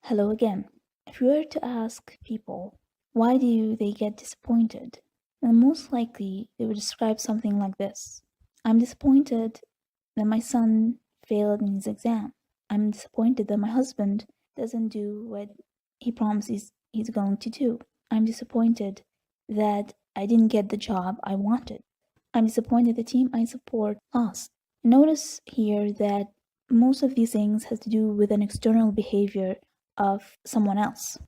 Hello again. If you were to ask people why do they get disappointed, then most likely they would describe something like this. I'm disappointed that my son failed in his exam. I'm disappointed that my husband doesn't do what he promises he's going to do. I'm disappointed that I didn't get the job I wanted. I'm disappointed the team I support lost. Notice here that most of these things has to do with an external behavior of someone else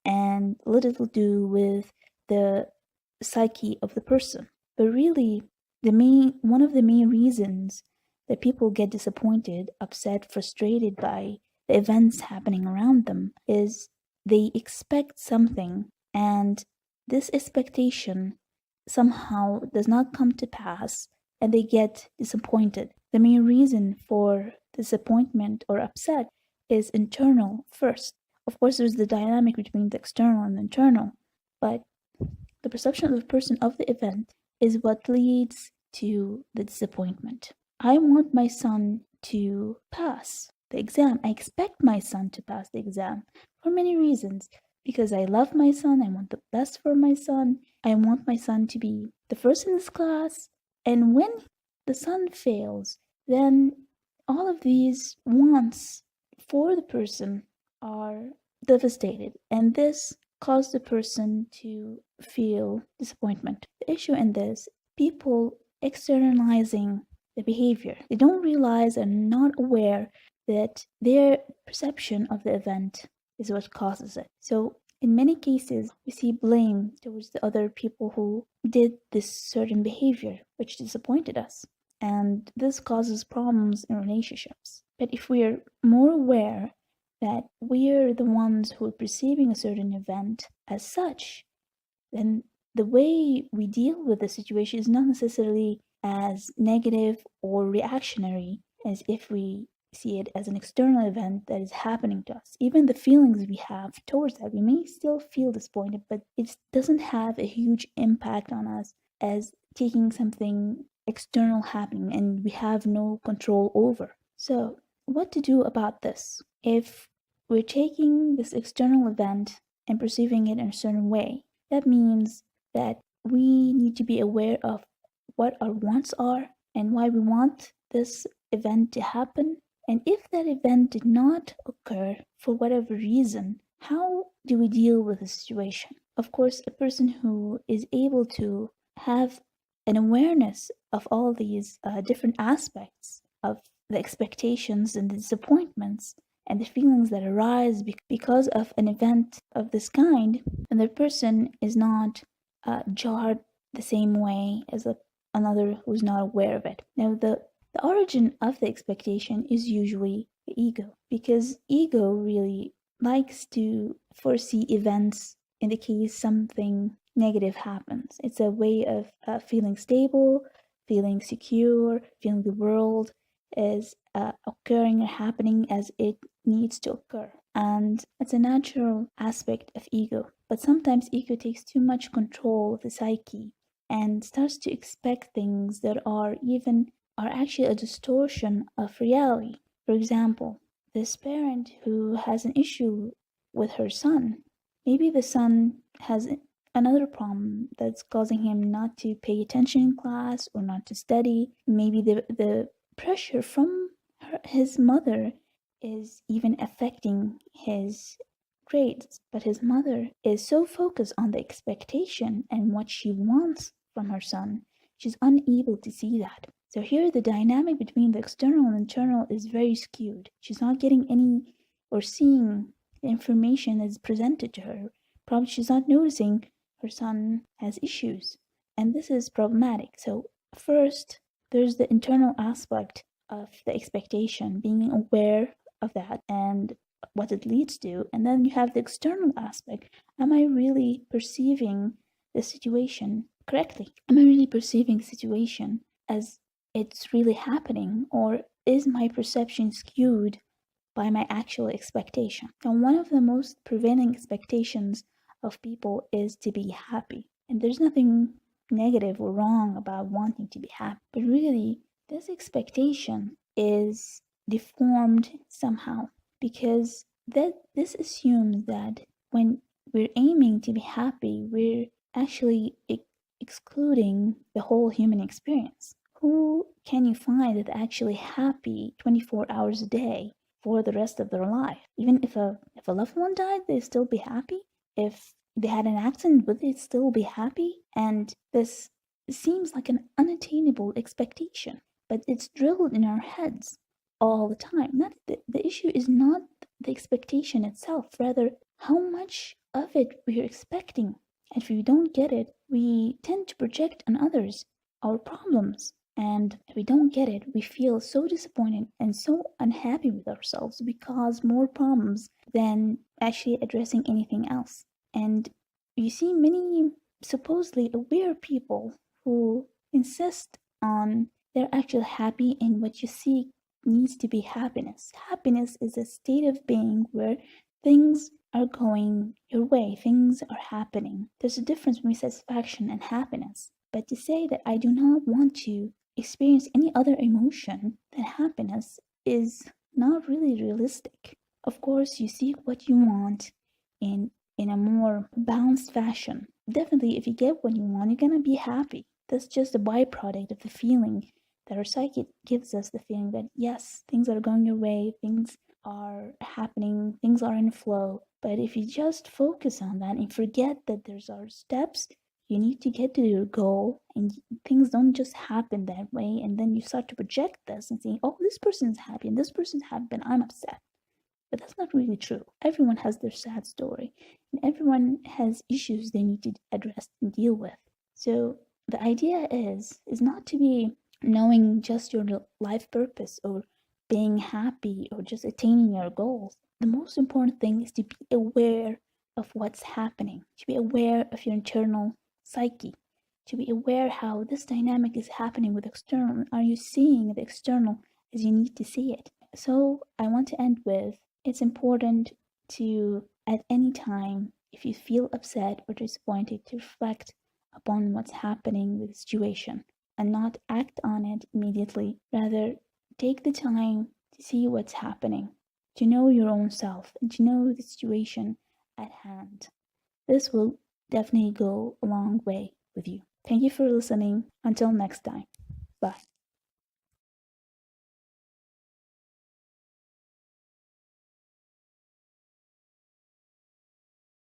and little to do with the psyche of the person. But really, one of the main reasons that people get disappointed, upset, frustrated by the events happening around them is they expect something, and this expectation somehow does not come to pass, and they get disappointed. The main reason for disappointment or upset is internal first. Of course, there's the dynamic between the external and internal, but the perception of the person of the event is what leads to the disappointment. I want my son to pass the exam. I expect my son to pass the exam for many reasons. Because I love my son, I want the best for my son, I want my son to be the first in his class. And when the son fails, then all of these wants for the person are devastated. And this caused the person to feel disappointment. The issue in this, people externalizing the behavior. They don't realize and not aware that their perception of the event is what causes it. So in many cases, we see blame towards the other people who did this certain behavior, which disappointed us. And this causes problems in relationships. But if we are more aware that we're the ones who are perceiving a certain event as such, then the way we deal with the situation is not necessarily as negative or reactionary as if we see it as an external event that is happening to us. Even the feelings we have towards that, we may still feel disappointed, but it doesn't have a huge impact on us as taking something external happening and we have no control over. So, what to do about this? If we're taking this external event and perceiving it in a certain way, that means that we need to be aware of what our wants are and why we want this event to happen. And if that event did not occur for whatever reason, how do we deal with the situation? Of course, a person who is able to have an awareness of all these different aspects of the expectations and the disappointments and the feelings that arise because of an event of this kind, and the person is not jarred the same way as another who's not aware of it. Now, the origin of the expectation is usually the ego, because ego really likes to foresee events in the case something negative happens. It's a way of feeling stable, feeling secure, feeling the world is occurring or happening as it needs to occur. And it's a natural aspect of ego. But sometimes ego takes too much control of the psyche and starts to expect things that are actually a distortion of reality. For example, this parent who has an issue with her son, maybe the son has another problem that's causing him not to pay attention in class or not to study. Maybe the pressure from his mother is even affecting his grades, but his mother is so focused on the expectation and what she wants from her son, she's unable to see that. So here the dynamic between the external and internal is very skewed. She's not getting any or seeing the information that's presented to her. Probably she's not noticing her son has issues, and this is problematic. So first, there's the internal aspect of the expectation, being aware of that and what it leads to. And then you have the external aspect. Am I really perceiving the situation correctly? Am I really perceiving the situation as it's really happening, or is my perception skewed by my actual expectation? And one of the most prevailing expectations of people is to be happy. And there's nothing negative or wrong about wanting to be happy, but really, this expectation is deformed somehow because this assumes that when we're aiming to be happy, we're actually excluding the whole human experience. Who can you find that's actually happy 24 hours a day for the rest of their life? Even if a loved one died, they'd still be happy. If they had an accident, would they still be happy? And this seems like an unattainable expectation, but it's drilled in our heads all the time. Not the issue is not the expectation itself, rather how much of it we're expecting. And if we don't get it, we tend to project on others our problems. And if we don't get it, we feel so disappointed and so unhappy with ourselves. We cause more problems than actually addressing anything else. And you see many supposedly aware people who insist on they're actually happy, in what you seek needs to be happiness. Happiness is a state of being where things are going your way, things are happening. There's a difference between satisfaction and happiness. But to say that I do not want to experience any other emotion than happiness is not really realistic. Of course, you seek what you want in a more balanced fashion. Definitely, if you get what you want, you're gonna be happy. That's just a byproduct of the feeling that our psyche gives us, the feeling that yes, things are going your way, things are happening, things are in flow. But if you just focus on that and forget that there's our steps, you need to get to your goal, and things don't just happen that way, and then you start to project this and saying, oh, this person's happy and this person's happy and I'm upset. But that's not really true. Everyone has their sad story, and everyone has issues they need to address and deal with. So the idea is not to be knowing just your life purpose or being happy or just attaining your goals. The most important thing is to be aware of what's happening, to be aware of your internal psyche, to be aware how this dynamic is happening with external. Are you seeing the external as you need to see it? So I want to end with, it's important to, at any time, if you feel upset or disappointed, to reflect upon what's happening with the situation and not act on it immediately. Rather, take the time to see what's happening, to know your own self, and to know the situation at hand. This will definitely go a long way with you. Thank you for listening. Until next time. Bye.